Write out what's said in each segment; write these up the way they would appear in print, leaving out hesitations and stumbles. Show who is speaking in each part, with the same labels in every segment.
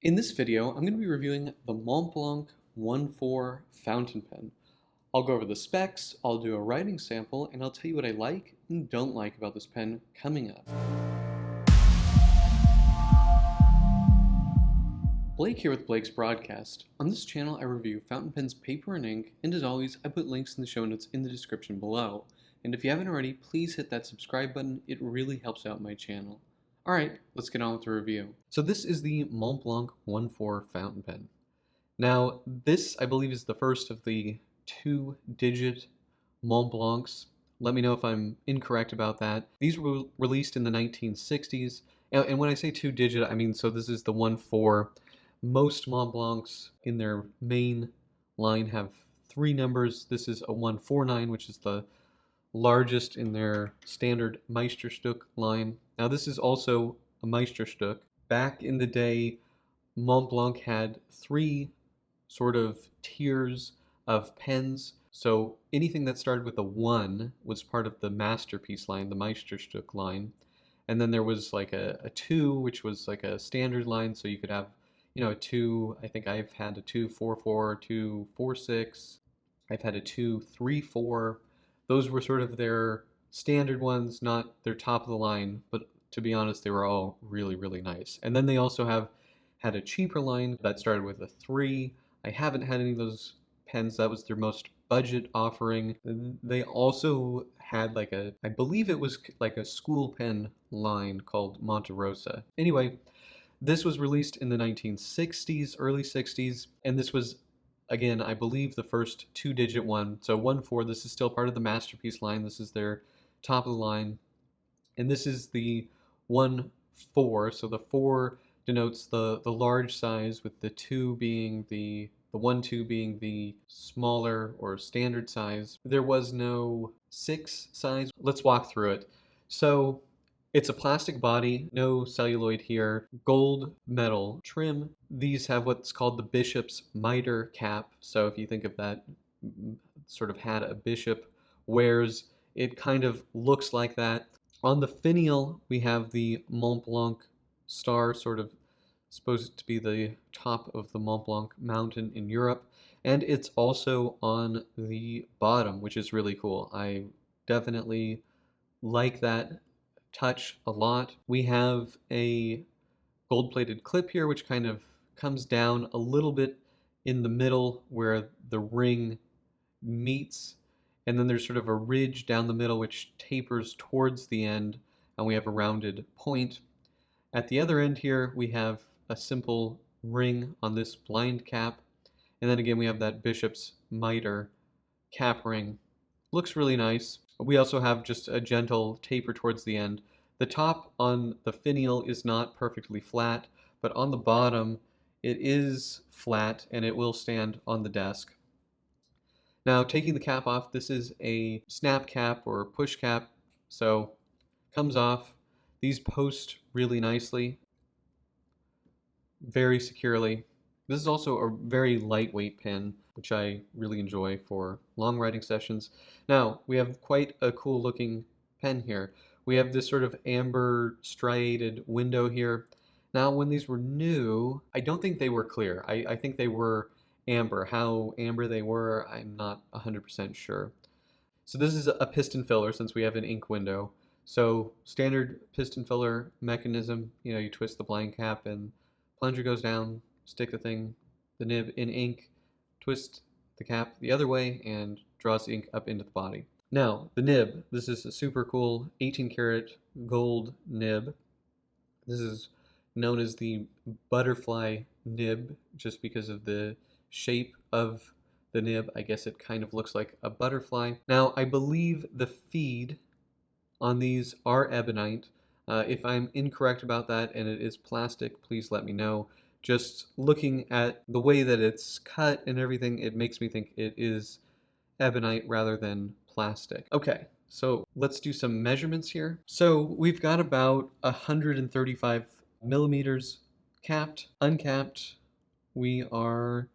Speaker 1: In this video, I'm going to be reviewing the Montblanc 1.4 fountain pen. I'll go over the specs, I'll do a writing sample, and I'll tell you what I like and don't like about this pen coming up. Blake here with Blake's Broadcast. On this channel, I review fountain pens, paper, and ink, and as always, I put links in the show notes in the description below. And if you haven't already, please hit that subscribe button, it really helps out my channel. Alright, let's get on with the review. So this is the Montblanc 1.4 fountain pen. Now, this, I believe, is the first of the two-digit Montblancs. Let me know if I'm incorrect about that. These were released in the 1960s, and when I say two-digit, I mean, so this is the 1.4. Most Montblancs in their main line have three numbers. This is a 149, which is the largest in their standard Meisterstück line. Now this is also a Meisterstück. Back in the day, Montblanc had three sort of tiers of pens. So anything that started with a 1 was part of the Masterpiece line, the Meisterstück line. And then there was like a 2, which was like a standard line, so you could have, a 2, I think I've had a 244, 246, I've had a 234. Those were sort of their standard ones, not their top of the line, but to be honest, they were all really, really nice. And then they also have had a cheaper line that started with a 3. I haven't had any of those pens. That was their most budget offering. They also had like I believe it was like a school pen line called Monte Rosa. Anyway, this was released in the 1960s, early 60s, and this was, again, I believe the first two-digit one. So 1.4, this is still part of the Masterpiece line. This is their top of the line. And this is the 1.4. So the 4 denotes the large size, with the 2 being the 1.2 being the smaller or standard size. There was no 6 size. Let's walk through it. So it's a plastic body, no celluloid here, gold metal trim. These have what's called the bishop's mitre cap. So if you think of that sort of hat a bishop wears, it kind of looks like that. On the finial, we have the Montblanc star, sort of supposed to be the top of the Mont Blanc mountain in Europe. And it's also on the bottom, which is really cool. I definitely like that touch a lot. We have a gold-plated clip here, which kind of comes down a little bit in the middle where the ring meets, and then there's sort of a ridge down the middle which tapers towards the end, and we have a rounded point. At the other end here, we have a simple ring on this blind cap, and then again we have that bishop's mitre cap ring. Looks really nice. We also have just a gentle taper towards the end. The top on the finial is not perfectly flat, but on the bottom it is flat and it will stand on the desk. Now, taking the cap off, this is a snap cap or push cap, so comes off. These post really nicely, very securely. This is also a very lightweight pen, which I really enjoy for long writing sessions. Now, we have quite a cool looking pen here. We have this sort of amber striated window here. Now, when these were new, I don't think they were clear. I think they were amber. How amber they were, I'm not 100% sure. So this is a piston filler since we have an ink window. So standard piston filler mechanism, you twist the blind cap and plunger goes down, stick the nib in ink, twist the cap the other way, and draws the ink up into the body. Now, the nib. This is a super cool 18 karat gold nib. This is known as the butterfly nib just because of the shape of the nib. I guess it kind of looks like a butterfly. Now, I believe the feed on these are ebonite. If I'm incorrect about that and it is plastic, please let me know. Just looking at the way that it's cut and everything, it makes me think it is ebonite rather than plastic. Okay, so let's do some measurements here. So we've got about 135 millimeters capped. Uncapped, we are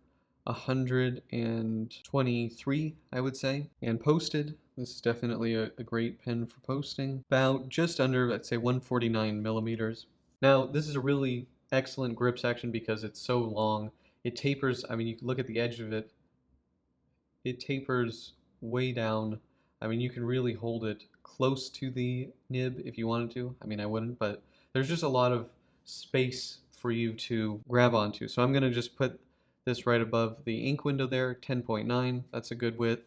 Speaker 1: 123, I would say. And posted, this is definitely a great pen for posting. About just under, let's say, 149 millimeters. Now, this is a really excellent grip section because it's so long. It tapers, I mean, you can look at the edge of it, it tapers way down. I mean, you can really hold it close to the nib if you wanted to. I mean, I wouldn't, but there's just a lot of space for you to grab onto. So I'm going to just put this right above the ink window there, 10.9. That's a good width.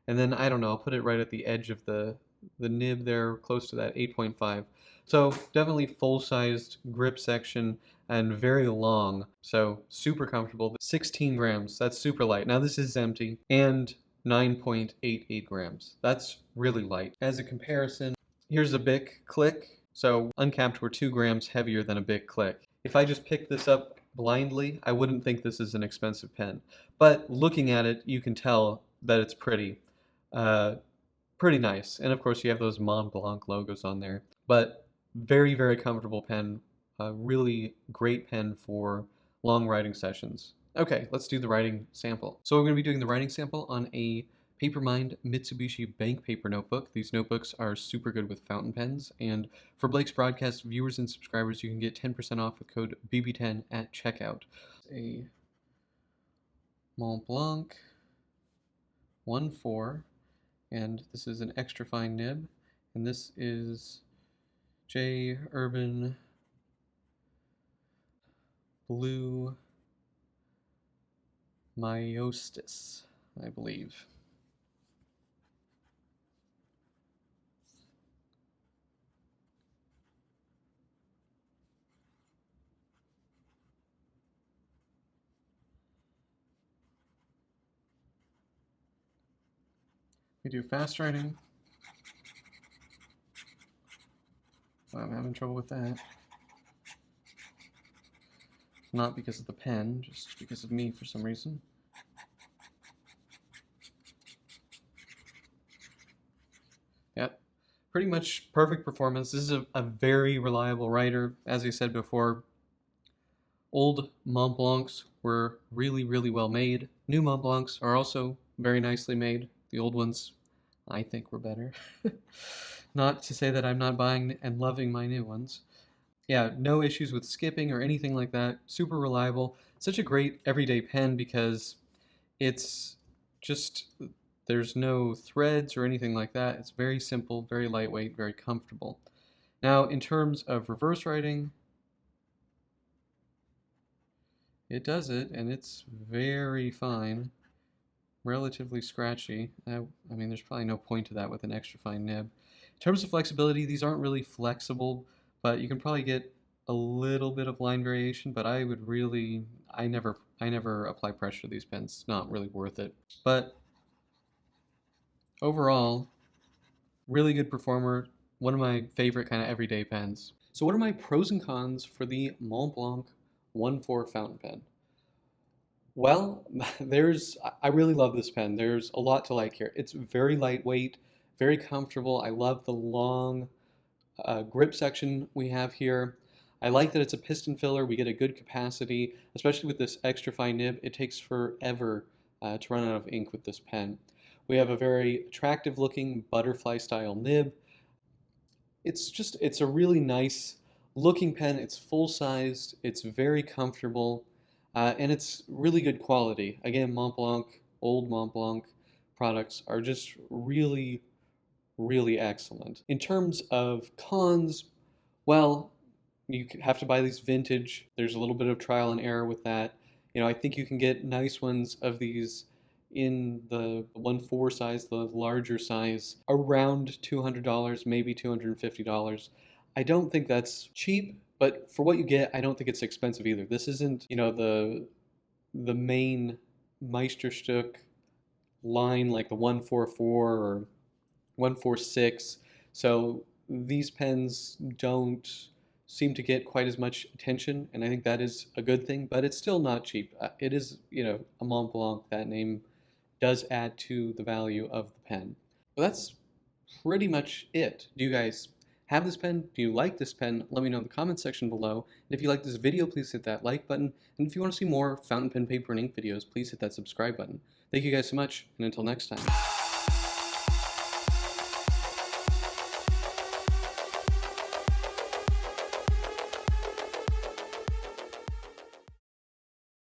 Speaker 1: And then, I don't know, I'll put it right at the edge of the nib there, close to that 8.5. So definitely full-sized grip section and very long, so super comfortable. 16 grams, that's super light. Now this is empty, and 9.88 grams. That's really light. As a comparison, here's a Bic Click. So uncapped were 2 grams heavier than a Bic Click. If I just picked this up blindly, I wouldn't think this is an expensive pen. But looking at it, you can tell that it's pretty nice. And of course you have those Montblanc logos on there. But very, very comfortable pen. A really great pen for long writing sessions. Okay, let's do the writing sample. So we're going to be doing the writing sample on a Papermind Mitsubishi bank paper notebook. These notebooks are super good with fountain pens, and for Blake's Broadcast viewers and subscribers, you can get 10% off with code BB10 at checkout. A Montblanc 1.4, and this is an extra fine nib, and this is J. Urban Blue Myostis, I believe. We do fast writing. I'm having trouble with that. Not because of the pen, just because of me for some reason. Yep, pretty much perfect performance. This is a very reliable writer. As I said before, old Montblancs were really, really well made. New Montblancs are also very nicely made. The old ones, I think, were better. Not to say that I'm not buying and loving my new ones. Yeah, no issues with skipping or anything like that. Super reliable. Such a great everyday pen because it's just, there's no threads or anything like that. It's very simple, very lightweight, very comfortable. Now, in terms of reverse writing, it does it, and it's very fine. Relatively scratchy. I mean, there's probably no point to that with an extra fine nib. In terms of flexibility, these aren't really flexible, but you can probably get a little bit of line variation, but I would really, I never apply pressure to these pens. It's not really worth it. But overall, really good performer. One of my favorite kind of everyday pens. So what are my pros and cons for the Montblanc 1.4 fountain pen? Well, I really love this pen. There's a lot to like here. It's very lightweight, very comfortable. I love the long grip section we have here. I like that it's a piston filler. We get a good capacity, especially with this extra fine nib. It takes forever to run out of ink with this pen. We have a very attractive looking butterfly style nib. It's a really nice looking pen. It's full sized, it's very comfortable. And it's really good quality. Again, Montblanc, old Montblanc products are just really, really excellent. In terms of cons, well, you have to buy these vintage. There's a little bit of trial and error with that. You know, I think you can get nice ones of these in the 1.4 size, the larger size, around $200, maybe $250. I don't think that's cheap. But for what you get, I don't think it's expensive either. This isn't, you know, the main Meisterstück line like the 1.44 or 1.46. So these pens don't seem to get quite as much attention, and I think that is a good thing, but it's still not cheap. It is, you know, a Montblanc. That name does add to the value of the pen. But that's pretty much it. Do you guys have this pen? Do you like this pen? Let me know in the comments section below. And if you like this video, please hit that like button. And if you want to see more fountain pen, paper, and ink videos, please hit that subscribe button. Thank you guys so much, and until next time.